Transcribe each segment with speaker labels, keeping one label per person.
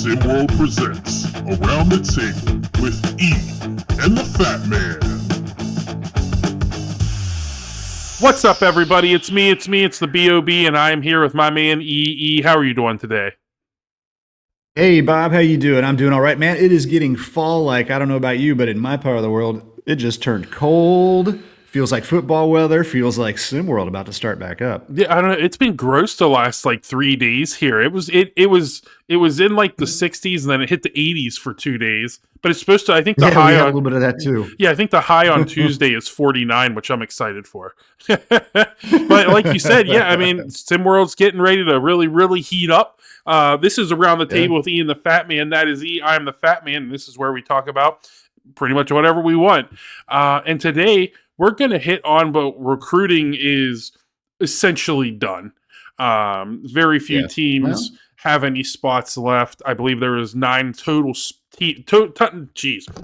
Speaker 1: SimWorld presents Around the Table with E and the Fat Man.
Speaker 2: What's up, everybody? It's me, it's the B.O.B., and I'm here with my man, E. How are you doing today?
Speaker 3: Hey Bob, how you doing? I'm doing all right, man. It is getting fall-like. I don't know about you, but in my part of the world, it just turned cold. Feels like football weather. Feels like SimWorld about to start back up.
Speaker 2: Yeah, I don't know. It's been gross the last 3 days here. It was in like the 60s, and then it hit the 80s for 2 days. But it's supposed to. I think the
Speaker 3: Yeah,
Speaker 2: high
Speaker 3: we had a
Speaker 2: on
Speaker 3: little bit of that too.
Speaker 2: yeah, I think the high on Tuesday is 49, which I'm excited for. But like you said, yeah, I mean, SimWorld's getting ready to really heat up. This is Around the Table with E and the Fat Man. That is E. I am the Fat Man, and this is where we talk about pretty much whatever we want. And today we're going to hit on, but recruiting is essentially done. Very few teams have any spots left. I believe there is 9 total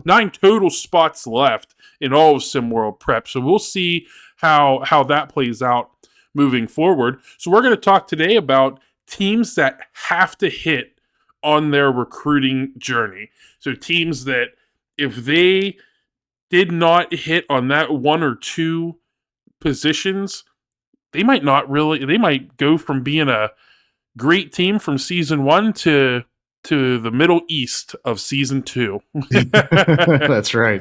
Speaker 2: 9 total spots left in all of SimWorld Prep. So we'll see how that plays out moving forward. So we're going to talk today about teams that have to hit on their recruiting journey. So teams that if they did not hit on that 1 or 2 positions, they might go from being a great team from season 1 to the Middle East of season 2.
Speaker 3: That's right.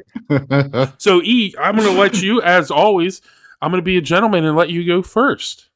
Speaker 2: So E, I'm going to let you, as always, I'm going to be a gentleman and let you go first.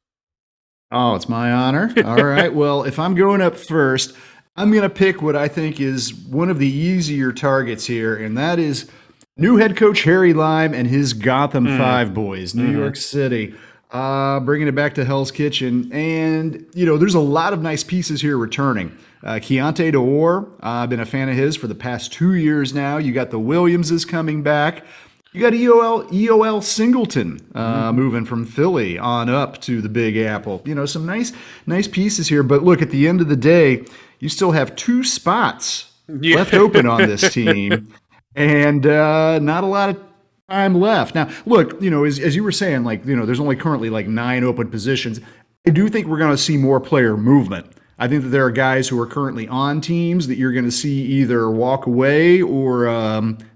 Speaker 3: Oh, it's my honor. All right. Well, if I'm going up first, I'm going to pick what I think is one of the easier targets here, and that is new head coach Harry Lime and his Gotham Five boys, New York City, bringing it back to Hell's Kitchen. And, there's a lot of nice pieces here returning. Keontae DeOr, I've been a fan of his for the past 2 years now. You got the Williamses coming back. You got EOL Singleton moving from Philly on up to the Big Apple. Some nice pieces here. But look, at the end of the day, you still have 2 spots left open on this team. And not a lot of time left. Now, look, as you were saying, there's only currently 9 open positions. I do think we're going to see more player movement. I think that there are guys who are currently on teams that you're going to see either walk away or,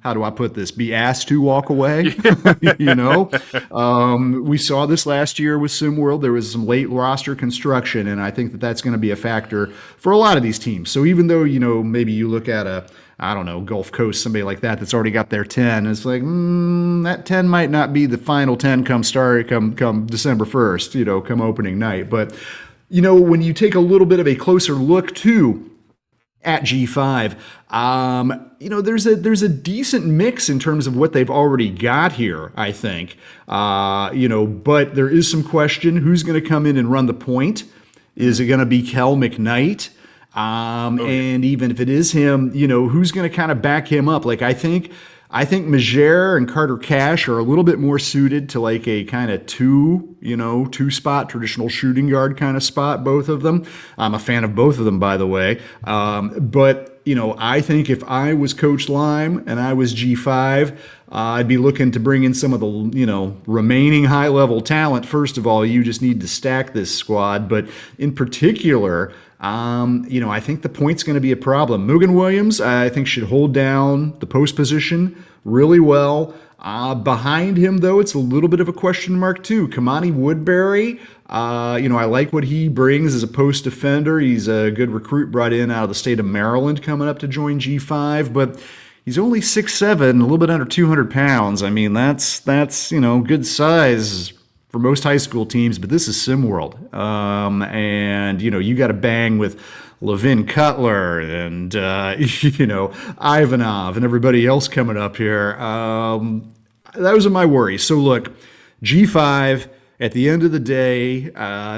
Speaker 3: how do I put this, be asked to walk away. We saw this last year with SimWorld. There was some late roster construction, and I think that that's going to be a factor for a lot of these teams. So even though, maybe you look at Gulf Coast, somebody like that's already got their 10. It's like, that 10 might not be the final 10 come December 1st, come opening night. But, when you take a little bit of a closer look too at G5, there's a decent mix in terms of what they've already got here, I think. But there is some question, who's going to come in and run the point? Is it going to be Kel McKnight? And even if it is him, who's going to kind of back him up? I think Majer and Carter Cash are a little bit more suited to a kind of 2 spot traditional shooting guard kind of spot, both of them. I'm a fan of both of them, by the way. But I think if I was Coach Lime and I was G5, I'd be looking to bring in some of the, remaining high-level talent. First of all, you just need to stack this squad. But in particular, I think the point's going to be a problem. Mugen Williams, I think, should hold down the post position really well. Behind him, though, it's a little bit of a question mark, too. Kamani Woodbury, I like what he brings as a post defender. He's a good recruit brought in out of the state of Maryland coming up to join G5, but he's only 6'7", a little bit under 200 pounds. I mean, that's good size for most high school teams, but this is SimWorld. And, you got to bang with Levin Cutler and, Ivanov and everybody else coming up here. Those are my worries. So, look, G5, at the end of the day,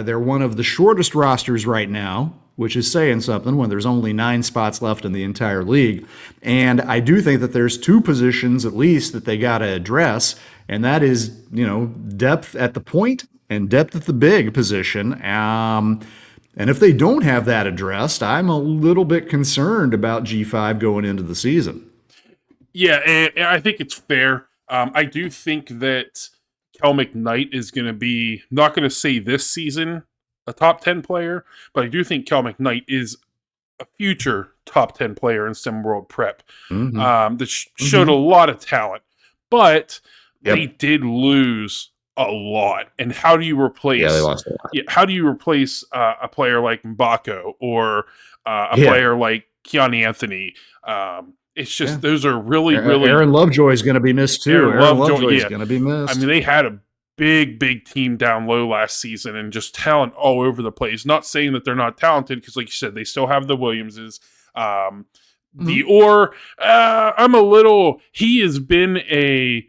Speaker 3: they're one of the shortest rosters right now, which is saying something when there's only 9 spots left in the entire league. And I do think that there's 2 positions at least that they got to address, and that is, depth at the point and depth at the big position. And if they don't have that addressed, I'm a little bit concerned about G5 going into the season.
Speaker 2: Yeah, and I think it's fair. I do think that Kel McKnight is going to be, not going to say this season, a top 10 player, but I do think Kel McKnight is a future top 10 player in SimWorld Prep
Speaker 3: Mm-hmm.
Speaker 2: that showed a lot of talent, but they
Speaker 3: Yep.
Speaker 2: did lose a lot. And how do you
Speaker 3: Yeah, they
Speaker 2: replace?
Speaker 3: lost a lot.
Speaker 2: Yeah, how do you replace a player like Mbako or a
Speaker 3: Yeah.
Speaker 2: player like Keanu Anthony? It's
Speaker 3: Yeah.
Speaker 2: just those are really, really
Speaker 3: Aaron Lovejoy is going to be missed too.
Speaker 2: Aaron
Speaker 3: Aaron
Speaker 2: Lovejoy.
Speaker 3: Lovejoy is
Speaker 2: Yeah,
Speaker 3: going to be
Speaker 2: I
Speaker 3: missed.
Speaker 2: mean they had a big team down low last season and just talent all over the place. Not saying that they're not talented because, like you said, they still have the Williamses. The
Speaker 3: Mhm.
Speaker 2: or I'm a little. He has been a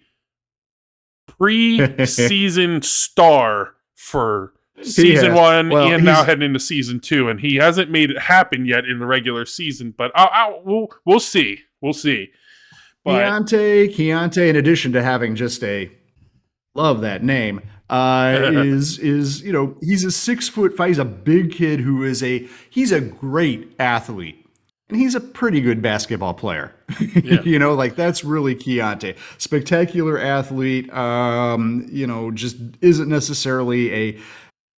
Speaker 2: pre-season star for
Speaker 3: He
Speaker 2: season
Speaker 3: has.
Speaker 2: one
Speaker 3: Well,
Speaker 2: and now
Speaker 3: he's
Speaker 2: heading into season two, and he hasn't made it happen yet in the regular season. But we'll see. We'll see. But
Speaker 3: Keontae, in addition to having just a love that name, is he's a 6'5". He's a big kid who is he's a great athlete. And he's a pretty good basketball player.
Speaker 2: yeah,
Speaker 3: Like that's really Keontae. Spectacular athlete, just isn't necessarily a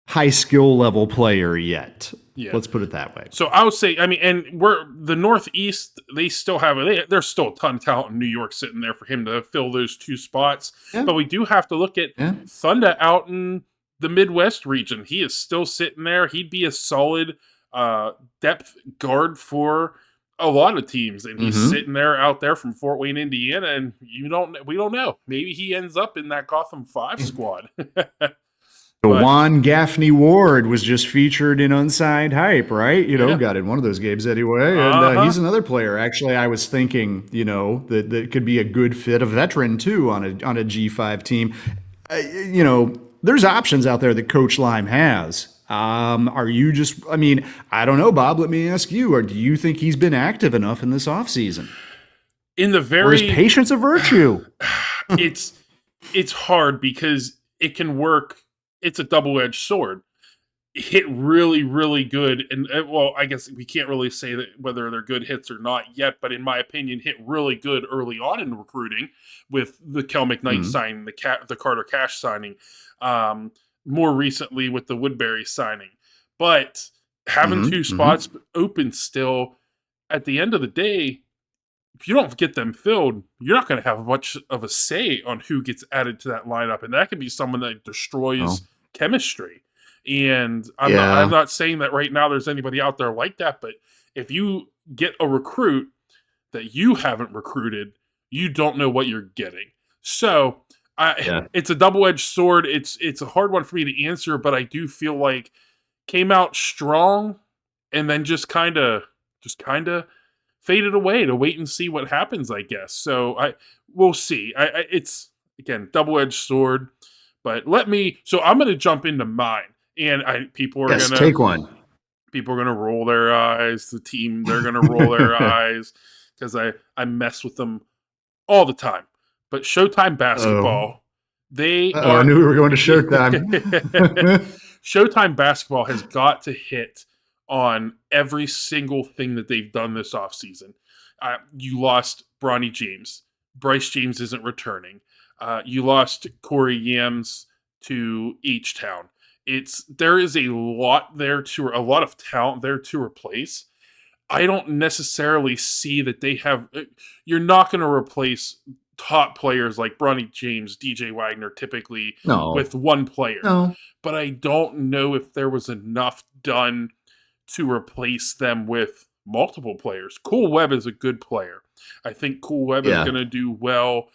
Speaker 3: high skill level player yet.
Speaker 2: yeah.
Speaker 3: Let's put it that way.
Speaker 2: So I would say, I mean, and we're the Northeast. They still have there's still a ton of talent in New York sitting there for him to fill those two spots.
Speaker 3: Yeah.
Speaker 2: But we do have to look at
Speaker 3: Yeah.
Speaker 2: Thunder out in the Midwest region. He is still sitting there. He'd be a solid depth guard for a lot of teams, and he's
Speaker 3: Mhm.
Speaker 2: sitting there out there from Fort Wayne, Indiana. And we don't know. Maybe he ends up in that Gotham 5 squad.
Speaker 3: Juan Gaffney Ward was just featured in Unsigned Hype, right?
Speaker 2: Yeah.
Speaker 3: Got in one of those games anyway. And he's another player. Actually, I was thinking, that could be a good fit, a veteran too on a G5 team. There's options out there that Coach Lime has. Are you just? I mean, I don't know, Bob. Let me ask you: or do you think he's been active enough in this offseason?
Speaker 2: In the
Speaker 3: Or is
Speaker 2: very
Speaker 3: patience a virtue?
Speaker 2: it's hard because it can work. It's a double-edged sword. Hit really, really good, and well, I guess we can't really say that whether they're good hits or not yet. But in my opinion, hit really good early on in recruiting with the Kel McKnight signing, the Carter Cash signing, more recently with the Woodbury signing. But having two spots open still, at the end of the day, if you don't get them filled, you're not going to have much of a say on who gets added to that lineup, and that could be someone that destroys chemistry. And I'm not saying that right now there's anybody out there like that, but if you get a recruit that you haven't recruited, you don't know what you're getting. So it's a double-edged sword. It's a hard one for me to answer, but I do feel like came out strong and then just kind of faded away to wait and see what happens, I guess. So we'll see. It's again double-edged sword, but I'm going to jump into mine, and people are going to
Speaker 3: take one.
Speaker 2: People are going to roll their eyes. The team, they're going to roll their eyes because I mess with them all the time. But Showtime Basketball, they are.
Speaker 3: I knew we were going to Showtime.
Speaker 2: Showtime Basketball has got to hit on every single thing that they've done this offseason. You lost Bronny James. Bryce James isn't returning. You lost Corey Yams to H-Town. There is a lot of talent there to replace. I don't necessarily see that they have. You're not going to replace top players like Bronny James, DJ Wagner, typically with one player.
Speaker 3: No.
Speaker 2: But I don't know if there was enough done to replace them with multiple players. Cool Webb is a good player. I think Cool Webb is going to do well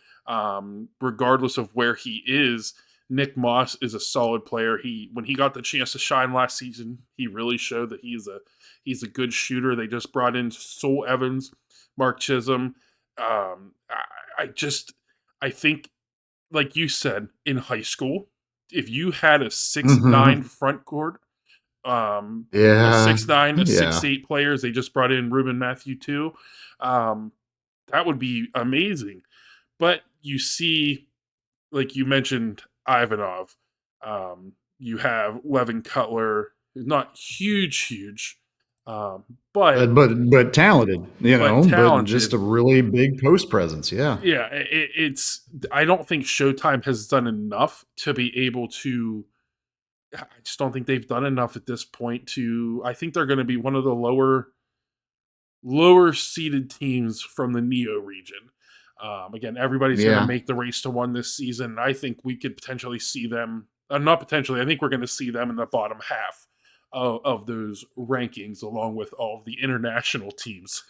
Speaker 2: regardless of where he is. Nick Moss is a solid player. When he got the chance to shine last season, he really showed that he's a good shooter. They just brought in Sol Evans, Mark Chisholm. I think, like you said, in high school, if you had a 6'9" front court, a 6'9", a 6'8" players, they just brought in Ruben Matthew too. That would be amazing. But you see, like you mentioned, Ivanov. You have Levin Cutler, not huge, but
Speaker 3: talented, but just a really big post presence. Yeah.
Speaker 2: Yeah, I don't think Showtime has done enough to be able to. I just don't think they've done enough at this point I think they're going to be one of the lower lower seeded teams from the Neo region. Again, everybody's going to
Speaker 3: Yeah.
Speaker 2: make the race to one this season. I think we could potentially see them, not potentially, I think we're going to see them in the bottom half of those rankings, along with all of the international teams.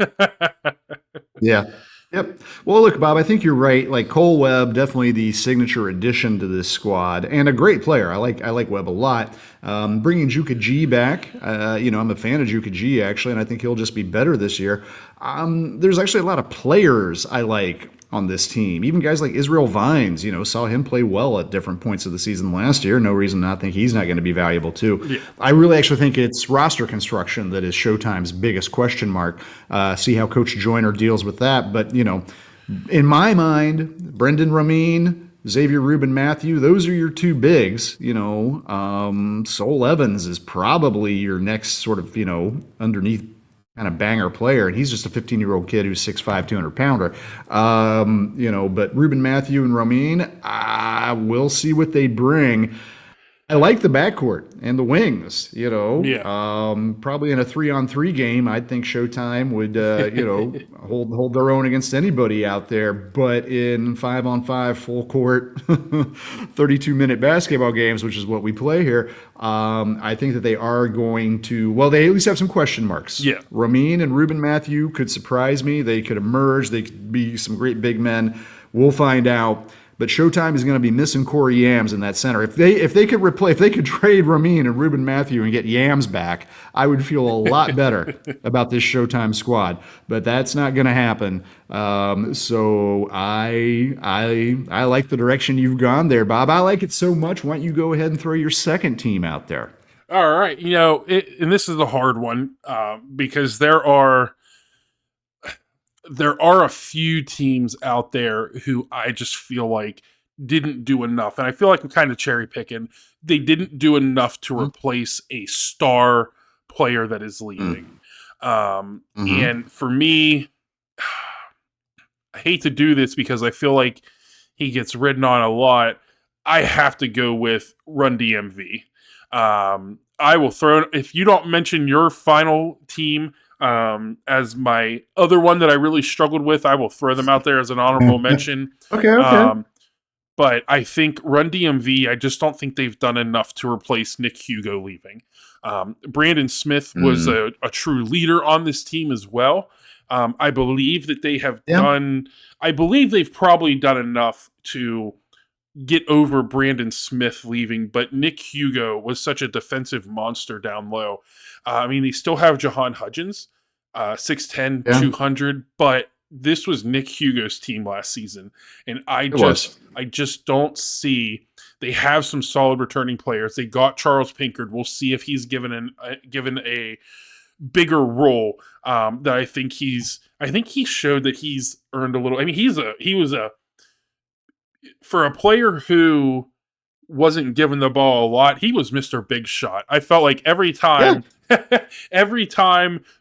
Speaker 3: Yeah. Yep. Well, look, Bob, I think you're right. Like Cole Webb, definitely the signature addition to this squad, and a great player. I like Webb a lot. Bringing Juka G back, I'm a fan of Juka G actually, and I think he'll just be better this year. There's actually a lot of players I like on this team. Even guys like Israel Vines, saw him play well at different points of the season last year. No reason not think he's not going to be valuable too.
Speaker 2: Yeah.
Speaker 3: I really actually think it's roster construction that is Showtime's biggest question mark. See how Coach Joyner deals with that. But, in my mind, Brendan Ramin, Xavier Rubin Matthew, those are your two bigs. Sol Evans is probably your next sort of, underneath kind of banger player, and he's just a 15-year-old kid who's 6'5", 200-pounder. But Ruben Matthew and Ramin, we'll see what they bring. I like the backcourt and the wings,
Speaker 2: Yeah.
Speaker 3: Probably in a 3-on-3 game, I think Showtime would, hold their own against anybody out there. But in 5-on-5 full court, 32-minute basketball games, which is what we play here, I think that they are going to, well, they at least have some question marks.
Speaker 2: Yeah.
Speaker 3: Ramin and Ruben Matthew could surprise me. They could emerge. They could be some great big men. We'll find out. But Showtime is going to be missing Corey Yams in that center. If they could trade Ramin and Ruben Matthew and get Yams back, I would feel a lot better about this Showtime squad. But that's not going to happen. So I like the direction you've gone there, Bob. I like it so much. Why don't you go ahead and throw your second team out there?
Speaker 2: All right. And this is a hard one because there are a few teams out there who I just feel like didn't do enough. And I feel like I'm kind of cherry picking. They didn't do enough to replace a star player that is leaving. And for me, I hate to do this because I feel like he gets ridden on a lot. I have to go with Run DMV. I will throw, if you don't mention your final team, as my other one that I really struggled with, I will throw them out there as an honorable mention.
Speaker 3: Okay.
Speaker 2: But I think Run DMV, I just don't think they've done enough to replace Nick Hugo leaving. Brandon Smith was a true leader on this team as well. I believe that they have I believe they've probably done enough to get over Brandon Smith leaving, but Nick Hugo was such a defensive monster down low. They still have Jahan Hudgens, 6'10", 200, but this was Nick Hugo's team last season, and I just don't see. They have some solid returning players. They got Charles Pinkard. We'll see if he's given a bigger role. That I think he showed that he's earned a little. For a player who wasn't given the ball a lot, he was Mr. Big Shot. I felt like every time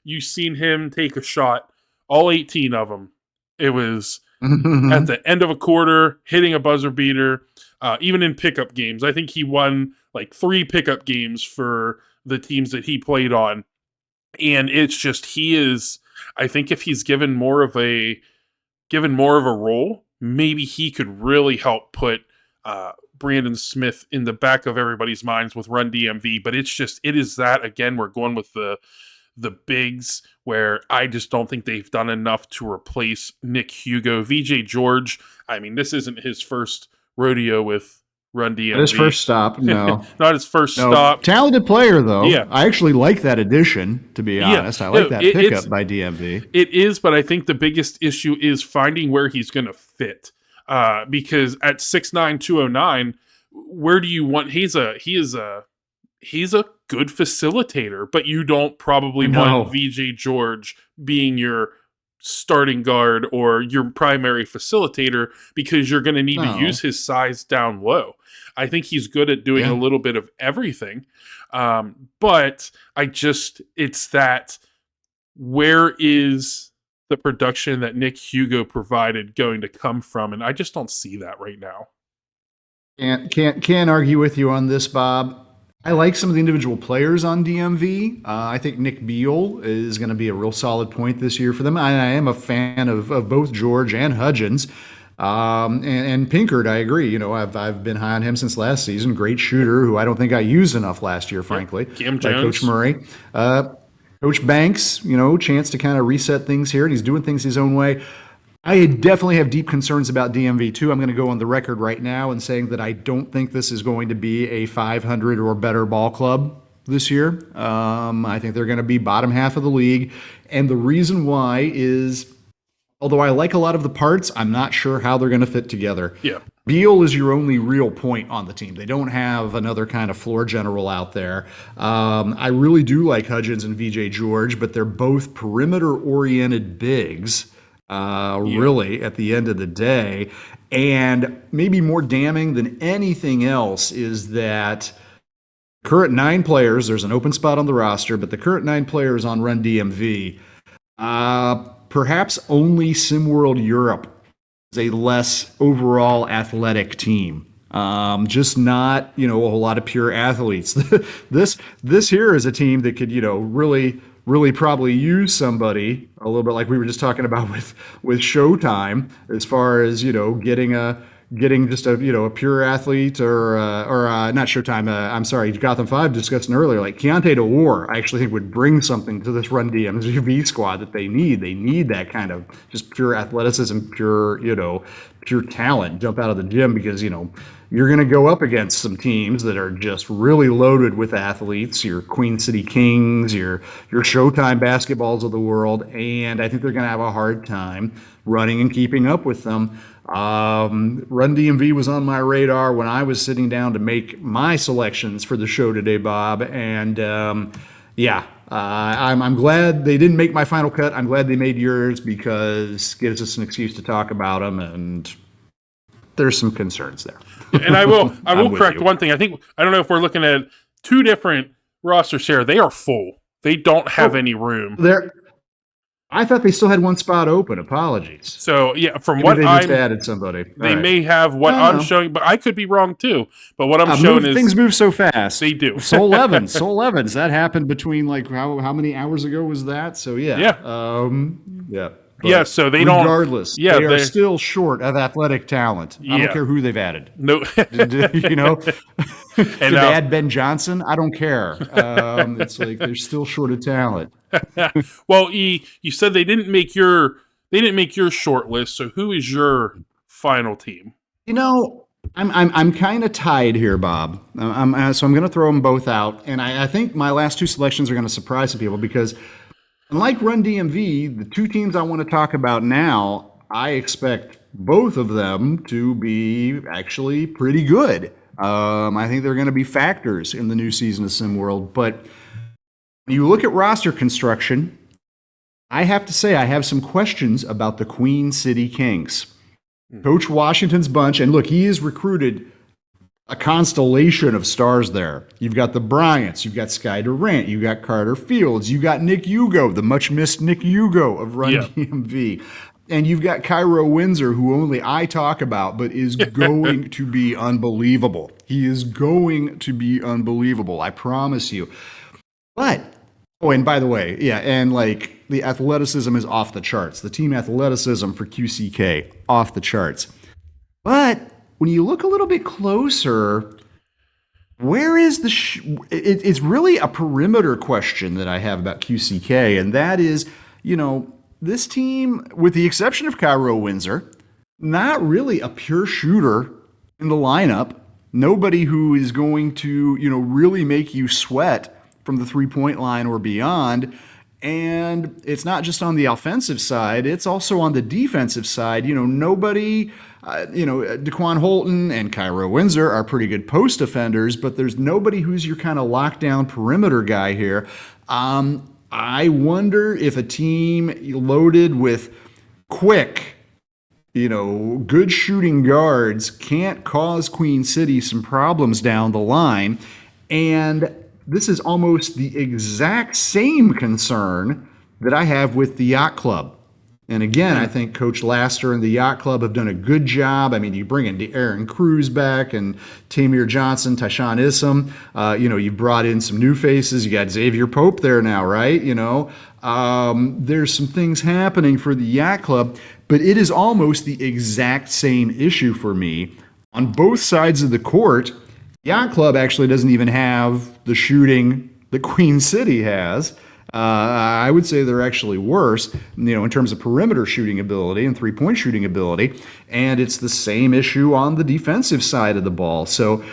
Speaker 2: you seen him take a shot, all 18 of them, it was at the end of a quarter, hitting a buzzer beater, even in pickup games. I think he won like 3 pickup games for the teams that he played on. And it's just, I think if he's given more of a role, maybe he could really help put Brandon Smith in the back of everybody's minds with Run DMV. But it is that, again, we're going with the bigs where I just don't think they've done enough to replace Nick Hugo. VJ George, this isn't his first rodeo with Run DMV.
Speaker 3: Not his first stop, no.
Speaker 2: Not his first stop.
Speaker 3: Talented player, though.
Speaker 2: Yeah.
Speaker 3: I actually like that addition, to be honest. I like that pickup by DMV.
Speaker 2: It is, but I think the biggest issue is finding where he's going to fit. Because at 6'9", 209, where do you want? He is a good facilitator, but you don't probably want VJ George being your starting guard or your primary facilitator, because you're going to need to use his size down low. I think he's good at doing a little bit of everything. But it's that, where is the production that Nick Hugo provided going to come from? And I just don't see that right now.
Speaker 3: Can't argue with you on this, Bob. I like some of the individual players on DMV. I think Nick Beal is going to be a real solid point this year for them. I am a fan of both George and Hudgens. And Pinkard, I agree. I've been high on him since last season. Great shooter who I don't think I used enough last year, frankly.
Speaker 2: Cam
Speaker 3: By
Speaker 2: Jones.
Speaker 3: Coach Murray. Coach Banks, chance to kind of reset things here, and he's doing things his own way. I definitely have deep concerns about DMV too. I'm going to go on the record right now and saying that I don't think this is going to be a 500 or better ball club this year. I think they're going to be bottom half of the league. And the reason why is, although I like a lot of the parts, I'm not sure how they're going to fit together.
Speaker 2: Yeah.
Speaker 3: Beal is your only real point on the team. They don't have another kind of floor general out there. I really do like Hudgens and VJ George, but they're both perimeter-oriented bigs. Really, at the end of the day. And maybe more damning than anything else is that current 9 players, there's an open spot on the roster, but the current 9 players on Run DMV, perhaps only SimWorld Europe is a less overall athletic team. Just not, a whole lot of pure athletes. This here is a team that could, really probably use somebody a little bit like we were just talking about with Showtime, as far as getting just a pure athlete or not Showtime. I'm sorry, Gotham 5 discussing earlier, like Keontae DeWar. I actually think would bring something to this Run DMV squad that they need. They need that kind of just pure athleticism, pure talent, jump out of the gym, because you're going to go up against some teams that are just really loaded with athletes, your Queen City Kings, your Showtime basketballs of the world, and I think they're going to have a hard time running and keeping up with them. Run DMV was on my radar when I was sitting down to make my selections for the show today, Bob, and I'm glad they didn't make my final cut. I'm glad they made yours, because it gives us an excuse to talk about them, and there's some concerns there.
Speaker 2: And I will correct
Speaker 3: you.
Speaker 2: one thing. I don't know if we're looking at 2 different rosters here. They are full. They don't have any room.
Speaker 3: I thought they still had 1 spot open. Apologies.
Speaker 2: So yeah, from
Speaker 3: Maybe
Speaker 2: what
Speaker 3: they just added somebody.
Speaker 2: They may have what I'm showing, but I could be wrong too. But what I'm showing is
Speaker 3: things move so fast.
Speaker 2: They do.
Speaker 3: Soul Evans. That happened between how many hours ago was that? So yeah.
Speaker 2: Yeah.
Speaker 3: But
Speaker 2: yeah, so they don't.
Speaker 3: Regardless, they are still short of athletic talent. I don't care who they've added.
Speaker 2: No,
Speaker 3: Did
Speaker 2: and
Speaker 3: they add Ben Johnson? I don't care. It's like they're still short of talent.
Speaker 2: Well, you said they didn't make your short list. So who is your final team?
Speaker 3: I'm kind of tied here, Bob. So I'm going to throw them both out, and I think my last 2 selections are going to surprise some people, because unlike Run DMV, the 2 teams I want to talk about now, I expect both of them to be actually pretty good. I think they're going to be factors in the new season of SimWorld. But when you look at roster construction, I have to say I have some questions about the Queen City Kings. Coach Washington's bunch, and look, he has recruited a constellation of stars there. You've got the Bryants, you've got Sky Durant, you've got Carter Fields, you've got Nick Hugo, the much missed Nick Hugo of Run DMV. And you've got Cairo Windsor, who only I talk about, but is going to be unbelievable. He is going to be unbelievable, I promise you. But, and by the way, and the athleticism is off the charts. The team athleticism for QCK, off the charts. But when you look a little bit closer, where is it's really a perimeter question that I have about QCK, and that is, this team, with the exception of Cairo Windsor, not really a pure shooter in the lineup. Nobody who is going to, really make you sweat from the 3-point line or beyond. And it's not just on the offensive side, it's also on the defensive side. Nobody, DeQuan Holton and Cairo Windsor are pretty good post defenders, but there's nobody who's your kind of lockdown perimeter guy here. I wonder if a team loaded with quick, good shooting guards can't cause Queen City some problems down the line. And this is almost the exact same concern that I have with the Yacht Club. And again, I think Coach Laster and the Yacht Club have done a good job. I mean, you bring in Aaron Cruz back and Tamir Johnson, Tyshawn Issam. You brought in some new faces. You got Xavier Pope there now, right? There's some things happening for the Yacht Club, but it is almost the exact same issue for me. On both sides of the court, Yacht Club actually doesn't even have the shooting that Queen City has. I would say they're actually worse, in terms of perimeter shooting ability and three-point shooting ability. And it's the same issue on the defensive side of the ball. So,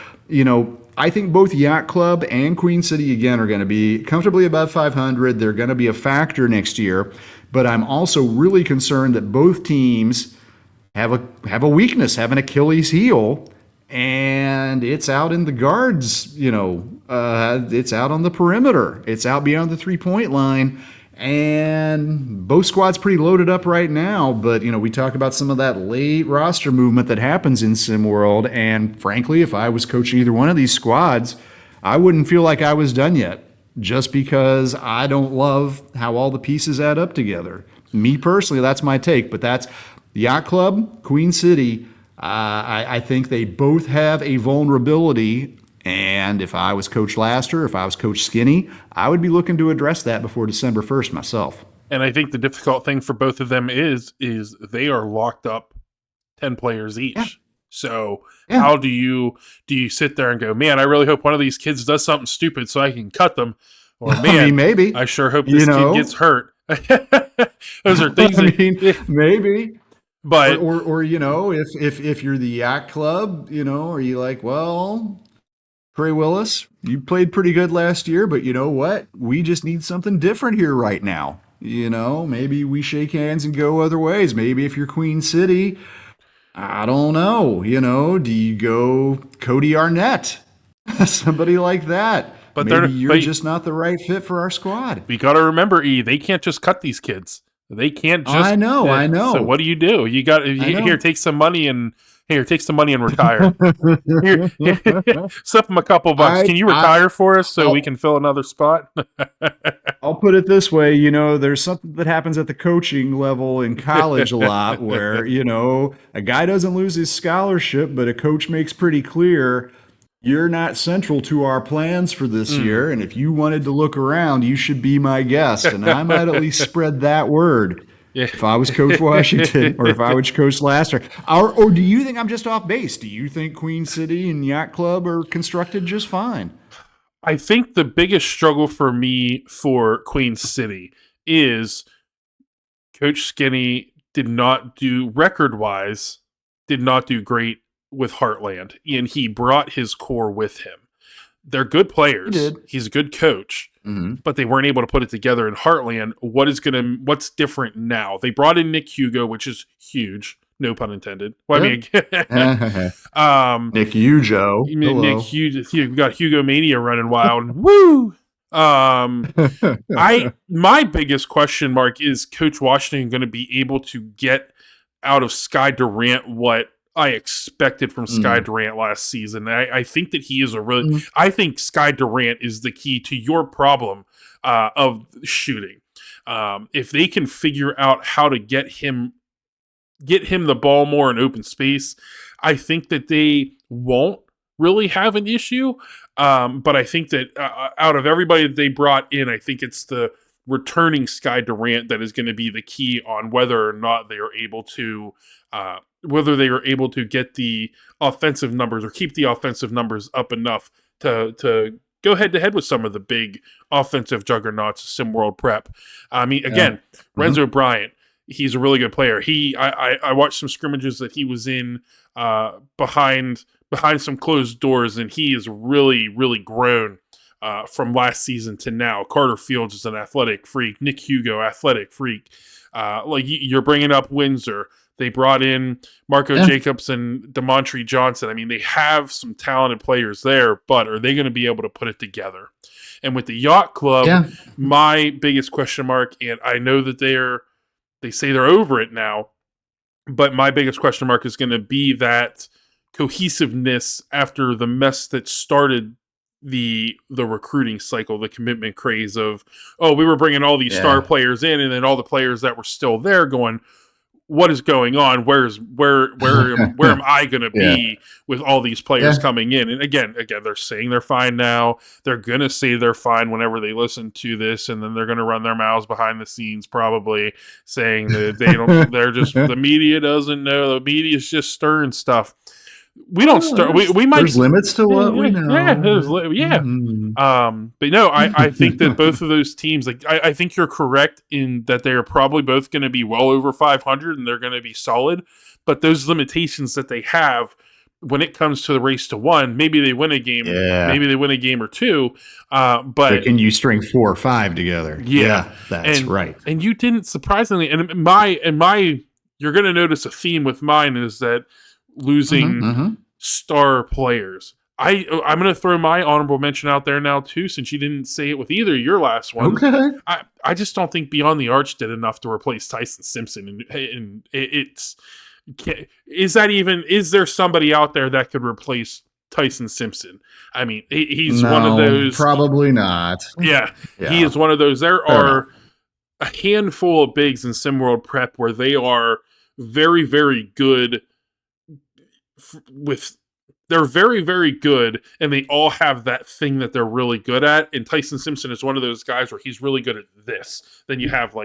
Speaker 3: I think both Yacht Club and Queen City, again, are going to be comfortably above 500. They're going to be a factor next year. But I'm also really concerned that both teams have a weakness, have an Achilles heel, and it's out in the guards, it's out on the perimeter. It's out beyond the three-point line. And both squads pretty loaded up right now. But, we talk about some of that late roster movement that happens in SimWorld. And frankly, if I was coaching either one of these squads, I wouldn't feel like I was done yet, just because I don't love how all the pieces add up together. Me personally, that's my take. But that's Yacht Club, Queen City. I think they both have a vulnerability, and if I was Coach Laster, if I was Coach Skinny, I would be looking to address that before December 1st myself.
Speaker 2: And I think the difficult thing for both of them is they are locked up 10 players each. Yeah. So how do you sit there and go, man, I really hope one of these kids does something stupid so I can cut them, or man,
Speaker 3: maybe
Speaker 2: I sure hope this kid gets hurt. Those are things.
Speaker 3: Maybe.
Speaker 2: But
Speaker 3: or if you're the Yacht Club, are you like, well, Trey Willis, you played pretty good last year, but you know what? We just need something different here right now. Maybe we shake hands and go other ways. Maybe if you're Queen City, I don't know. Do you go Cody Arnett? Somebody like that. But maybe you're just not the right fit for our squad.
Speaker 2: We got to remember, they can't just cut these kids. They can't just.
Speaker 3: I know.
Speaker 2: So what do? You got here. Take some money and retire. Here, slip them a couple bucks. Can you retire for us so we can fill another spot?
Speaker 3: I'll put it this way. There's something that happens at the coaching level in college a lot, where a guy doesn't lose his scholarship, but a coach makes pretty clear, you're not central to our plans for this year, and if you wanted to look around, you should be my guest. And I might at least spread that word if I was Coach Washington or if I was Coach Laster. Or do you think I'm just off base? Do you think Queen City and Yacht Club are constructed just fine?
Speaker 2: I think the biggest struggle for me for Queen City is Coach Skinny did not do great with Heartland, and he brought his core with him. They're good players. He's a good coach, but they weren't able to put it together in Heartland. What's different now? They brought in Nick Hugo, which is huge. No pun intended. Well,
Speaker 3: Nick Hugo.
Speaker 2: Nick Hugo. You got Hugo Mania running wild. Woo! My biggest question mark is Coach Washington going to be able to get out of Sky Durant what I expected from Sky Durant last season. I think that he is I think Sky Durant is the key to your problem of shooting. If they can figure out how to get him the ball more in open space, I think that they won't really have an issue. But I think that out of everybody that they brought in, I think it's the returning Sky Durant that is going to be the key on whether or not they are able to get the offensive numbers or keep the offensive numbers up enough to go head to head with some of the big offensive juggernauts of SimWorld Prep. I mean, again, Renzo Bryant, he's a really good player. I watched some scrimmages that he was in behind some closed doors, and he is really, really grown from last season to now. Carter Fields is an athletic freak. Nick Hugo, athletic freak. Like you're bringing up Windsor. They brought in Marco Jacobs and DeMontre Johnson. I mean, they have some talented players there, but are they going to be able to put it together? And with the Yacht Club, my biggest question mark, and I know that they say they're over it now, but my biggest question mark is going to be that cohesiveness after the mess that started the recruiting cycle, the commitment craze of, oh, we were bringing all these star players in, and then all the players that were still there going, what is going on? Where am I going to be with all these players coming in? And again, they're saying they're fine now. They're going to say they're fine whenever they listen to this, and then they're going to run their mouths behind the scenes, probably saying that they don't. They're just the media doesn't know. The media's just stirring stuff. We don't start. We might.
Speaker 3: There's limits to what we know.
Speaker 2: But no, I think that both of those teams, like I think you're correct in that they are probably both going to be well over 500 and they're going to be solid. But those limitations that they have when it comes to the race to one, maybe they win a game, maybe they win a game or two. But
Speaker 3: can you string 4 or 5 together? Yeah, that's right.
Speaker 2: And you didn't, surprisingly. And my, you're going to notice a theme with mine is that losing star players. I'm going to throw my honorable mention out there now too, since you didn't say it with either of your last one.
Speaker 3: Okay.
Speaker 2: I just don't think Beyond the Arch did enough to replace Tyson Simpson, and is there somebody out there that could replace Tyson Simpson? I mean, he's one of those.
Speaker 3: Probably not.
Speaker 2: Yeah, he is one of those. There are a handful of bigs in SimWorld Prep where they are very, very good. They're very, very good, and they all have that thing that they're really good at. And Tyson Simpson is one of those guys where he's really good at this. Then you have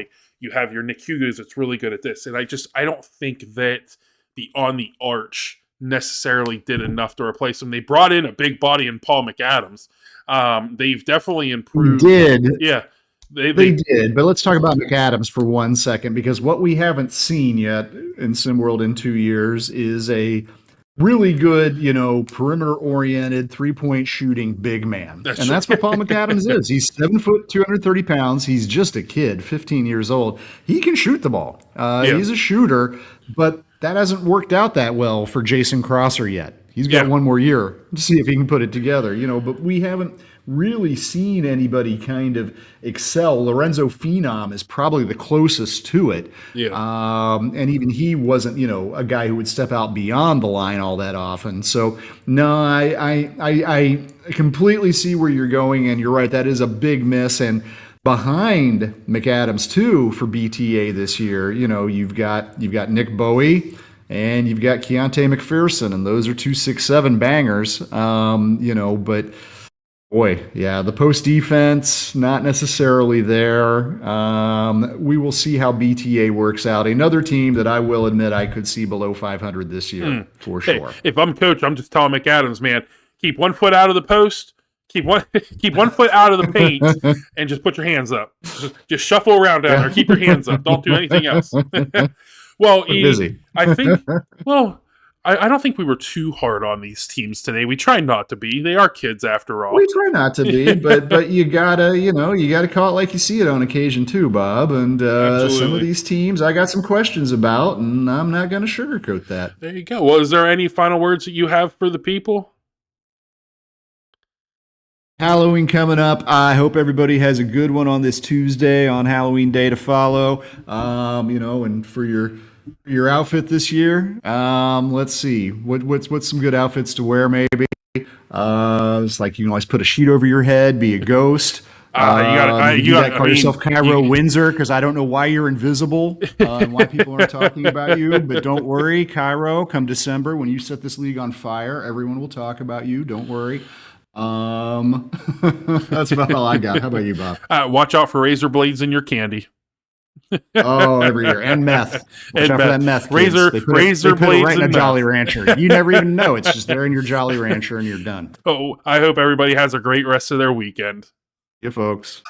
Speaker 2: your Nick Hughes that's really good at this. And I don't think that Beyond the Arch necessarily did enough to replace him. They brought in a big body in Paul McAdams. They've definitely improved.
Speaker 3: They did.
Speaker 2: Yeah. They
Speaker 3: did, but let's talk about McAdams for 1 second, because what we haven't seen yet in SimWorld in 2 years is a really good, perimeter-oriented, three-point shooting big man. That's what Paul McAdams is. He's 7 foot, 230 pounds. He's just a kid, 15 years old. He can shoot the ball. He's a shooter, but that hasn't worked out that well for Jason Crosser yet. He's got 1 more year to see if he can put it together, but we haven't really seen anybody kind of excel. Lorenzo Phenom is probably the closest to it. And even he wasn't, a guy who would step out beyond the line all that often. So no, I completely see where you're going, and you're right. That is a big miss. And behind McAdams too for BTA this year, you've got Nick Bowie and you've got Keontae McPherson, and those are 2 6'7" bangers. But boy, the post defense, not necessarily there. We will see how BTA works out. Another team that I will admit I could see below 500 this year for sure.
Speaker 2: If I'm coach, I'm just telling McAdams, man, keep 1 foot out of the post, keep one foot out of the paint, and just put your hands up. Just shuffle around down there. Keep your hands up. Don't do anything else. Well,
Speaker 3: busy.
Speaker 2: I think. Well. I don't think we were too hard on these teams today. We try not to be. They are kids after all.
Speaker 3: We try not to be, but you gotta call it like you see it on occasion too, Bob. And some of these teams, I got some questions about, and I'm not going to sugarcoat that.
Speaker 2: There you go. Well, is there any final words that you have for the people?
Speaker 3: Halloween coming up. I hope everybody has a good one on this Tuesday on Halloween Day to follow. And for your outfit this year, let's see what's some good outfits to wear. Maybe it's like you can always put a sheet over your head, be a ghost. You gotta call yourself Cairo Windsor, because I don't know why you're invisible and why people aren't talking about you. But don't worry, Cairo. Come December, when you set this league on fire, everyone will talk about you. Don't worry. That's about all I got. How about you, Bob?
Speaker 2: Watch out for razor blades in your candy.
Speaker 3: Every year. And meth. Watch out for that meth.
Speaker 2: Razor blades
Speaker 3: right in a
Speaker 2: and
Speaker 3: Jolly
Speaker 2: meth.
Speaker 3: Rancher. You never even know. It's just there in your Jolly Rancher and you're done.
Speaker 2: Oh, I hope everybody has a great rest of their weekend.
Speaker 3: You folks.